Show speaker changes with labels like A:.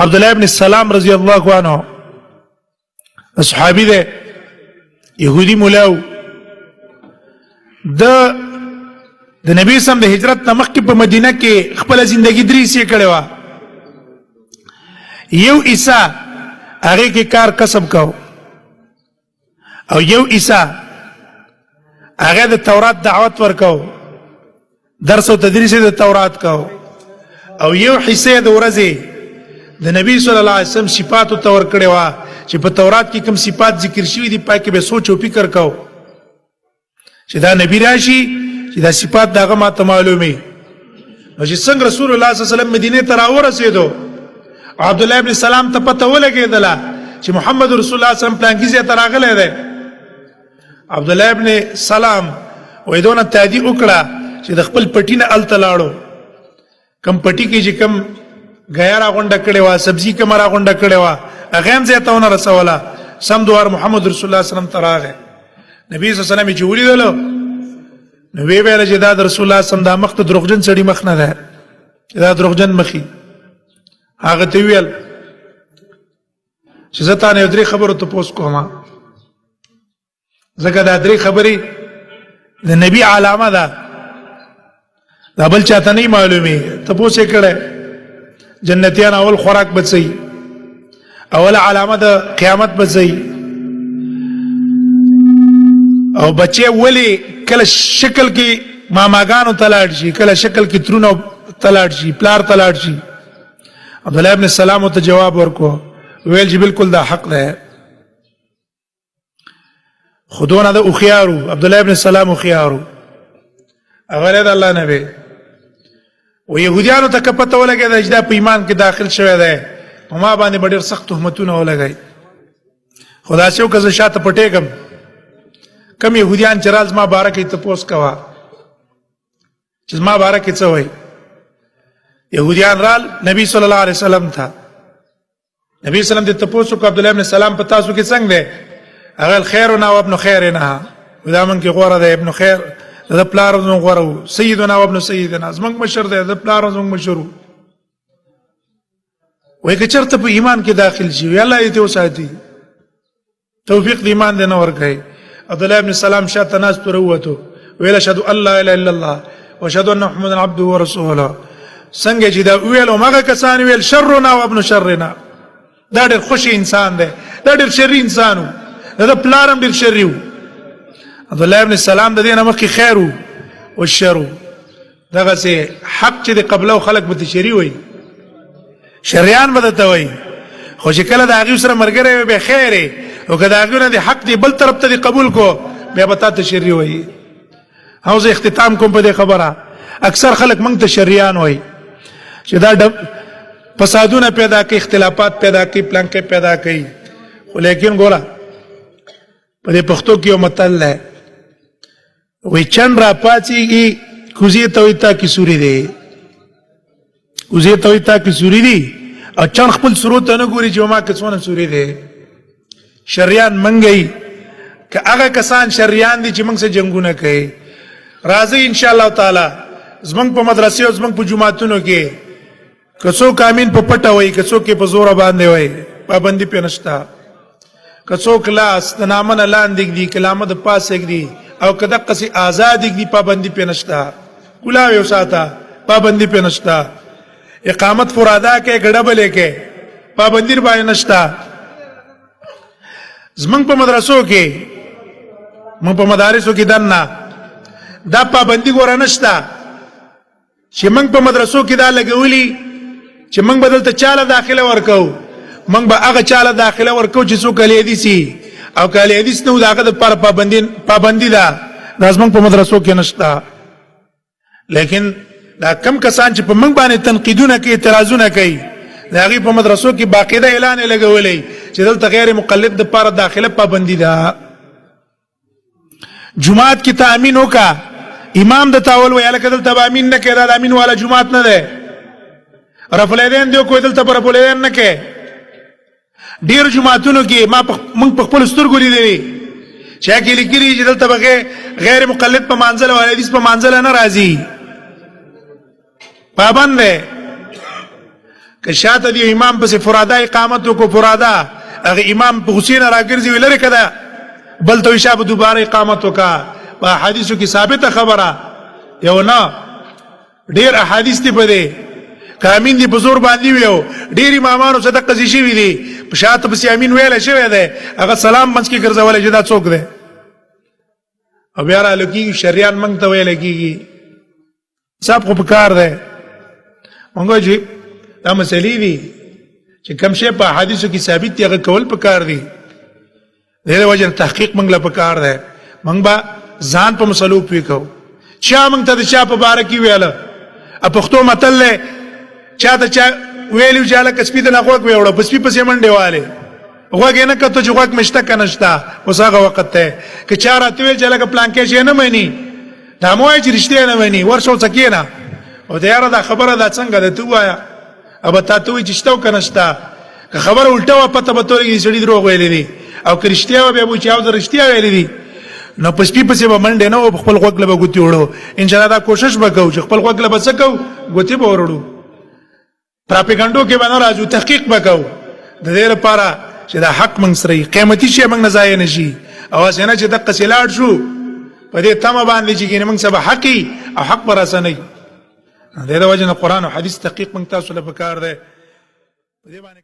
A: عبداللہ ابن السلام رضی اللہ عنہ صحابی دے یہودی مولاو د نبی سم د هجرت مخکې په مدینه کې خپل ژوندۍ درې سي کړو یو عیسی هغه کې کار کسب کو او یو عیسی هغه د تورات دعوت ورکاو درس او تدریس د تورات کو او یو حصے د ورځې د نبی صلی الله علیه وسلم صفات او تور کړي وا چې په تورات کې کوم صفات ذکر شوی دي پای کې به سوچ او فکر کو چې دا نبی راشي چې دا صفات دغه ماته معلومي نو چې څنګه رسول الله صلی الله علیه وسلم مدینه ته راورسېدو عبد الله ابن سلام ته پته ولګېدله چې محمد رسول الله صلی الله علیه وسلم پلانګیزه ته راغلی دی عبد الله ابن سلام وې دونه تادی وکړه چې د خپل پټینه الته لاړو کم پټی کې چې کم غیار غونډه کړي وا سبزی کمره غونډه کړي وا هغه هم زیاتونه رسوله سم دوار محمد رسول الله صلی الله علیه وسلم تراغه نبی صلی الله علیه وسلم چې ولیدلو نو وی ویل چې دا رسول الله صلی الله علیه وسلم د مخ ته دروغجن سړي مخ نه ده دا دروغجن مخي هغه ته ویل چې زه تا نه درې خبرو ته پوس کوم زګه دا درې خبرې د نبی علامه ده دا بل چاته نه معلومي ته پوسې کړه جنتیان اول خوراک بچي اول علامه د قیامت بچي او بچي ولی کله شکل کې ماماګانو تلاړ شي کله شکل کې ترونو تلاړ شي پلار تلاړ شي عبد الله ابن سلام ته جواب ورکو ویل چې بالکل دا حق ده خودونه د اخيارو عبد الله ابن سلام اخيارو اغله د الله نبی و يهوديانو ته کپته ولګي د اجدا په ایمان کې داخل شوی دی په ما باندې ډېر سخت تهمتونه ولګي خدا شو که زه شاته پټېګم کم يهوديان چرال ما بارکه ته پوس کوا چې ما بارکه څه وای يهوديان رال نبی صلی الله علیه وسلم تھا نبی صلی الله علیه وسلم ته پوسو کو عبد الله ابن سلام په تاسو کې څنګه دی هغه خیرنا او ابن خیرنا دا من کې غوړه ده ابن خیر د پلار زون غوړو سیدنا او ابن سیدنا زمنګ مشر ده د پلار زون مشرو وای که چرته په ایمان کې داخل شي الله دې ته وساتي توفیق د ایمان دې نه ورکړي عبد الله ابن سلام شاته ناس پر وته ویل اشهد ان لا اله الا الله واشهد ان محمد عبده ورسوله څنګه چې دا ویل او ماګه کسان ویل شرنا او ابن شرنا دا ډېر خوش انسان دی دا ډېر شری انسانو دا پلارم ډېر شریو عبد الله ابن سلام د دې نه مخکې خیرو او شرو دغه سي حق چې د قبله خلق به شری وي شریان بدته وي خو چې کله د هغه سره مرګره به خیره او کله هغه د حق دی بل طرف ته قبول کو بیا به تاسو شری وي او زه اختتام کوم په دې خبره اکثر خلک مونږ ته شریان وي چې دا فسادونه پیدا کوي اختلافات پیدا کوي پلانکې پیدا کوي خو لیکن ګوره په دې پښتو کې یو متل ده وی چن را پاتېږي کوزي ته وي تا کی سوري دی کوزي ته وي تا کی سوري دی او چن خپل سرو ته نه ګوري چې ما کې څونه سوري دی شریان منګي که هغه کسان شریان دي چې موږ سره جنگونه کوي راځي ان شاء الله تعالی زمنګ په مدرسې او زمنګ په جماعتونو کې کڅو کامین په پټه وای کڅو کې په زور باندې وای پابندي پېنشتا کڅو کلاس د نامن لاندې دي کلامه د پاسه دي او کده قصي آزاد دي پابندي پېنشتا کلا یو ساته پابندي پېنشتا اقامت فرادا کې غډبلې کې پابندي باندې نشتا زمنګ په مدرسو کې مونږ په مدارسو کې دنه دا پابندي ګور نشتا چې مونږ په مدرسو کې دا لګولي چې مونږ بدلته چاله داخله ورکو مونږ به هغه چاله داخله ورکو چې څوک لې دي سي او کله حدیث نو داغه د پر پابندي ده لازم په مدرسو کې نشتا لیکن دا کم کسان چې په موږ باندې تنقیدونه کوي اعتراضونه کوي دا غي په مدرسو کې باقاعده اعلان لګولې چې دلته غیر مقلد د پر داخله پابندي ده جمعات کې تامین وکا امام د تاول ویاله کدل تامین نه کړه د امین والا جمعات نه ده رفع الیدین دی کوی دلته پر رفع الیدین نه کې ډیر جمعاتونو کې ما موږ په خپل سترګو لیدلې چا کې لیکلي چې دلته به غیر مقلد په منزله او حدیث په منزله نه راځي پابند ده که شاته دی امام پس فرادا اقامت کو فرادا هغه امام په حسین راګرځي ولر کده بل تو شابه دوباره اقامت وکا په حدیثو کې ثابته خبره یو نه ډیر احادیث دی په دې کامین دی بزرگ باندې ویو ډیر امامانو صدقه شي شي دي په شاته پس امین ویل شوی دی هغه سلام منځ کې ګرځول جدا څوک دی او بیا را لکی شریان منګ ته ویل کیږي صاحب کو پکار دی مونږ جی دا مسلې دي چې کوم شی په حدیثو کې ثابت دی هغه کول پکار دی دغه وجه تحقیق منګ لا پکار دی منګ با ځان په مسلو پویکو چا منګ ته چا په بار کې ویاله ا پښتو متل له چا ته چا ویلو جاله کسبې نه غوږ ویوړه پس په سیمنډه والے غوږ نه کته چې غوږ مشته کنهشتا اوس هغه وخت ته ک چا راته ویل چې لکه پلان کې شي نه مېني دا موای چې رښتیا نه مېني ورشو څکینا او دا یاره دا خبره دا څنګه ده تو وایا اب تاسو وی چې شتو کنهشتا که خبره الټه پته به تورې سړي دروغ ویلې دي او کرشتیا به ابو چاو درشتیا ویلې دي نو پس په به منډه نه خپل غوږ له بغوتی وړو ان شاء الله دا کوشش وکاو چې خپل غوږ له بسکو غوتی به ورړو پراپګانډو کې باندې راځو تحقیق وکاو د دې لپاره چې دا حق من سره قیمتي شی موږ نه ځای نشي او څنګه چې د قصلاړ شو په دې تمه باندې چې موږ سبا حقي او حق پر اسنه د دې وجه نه قران او حديث تحقیق موږ تاسو له پکار ده په دې باندې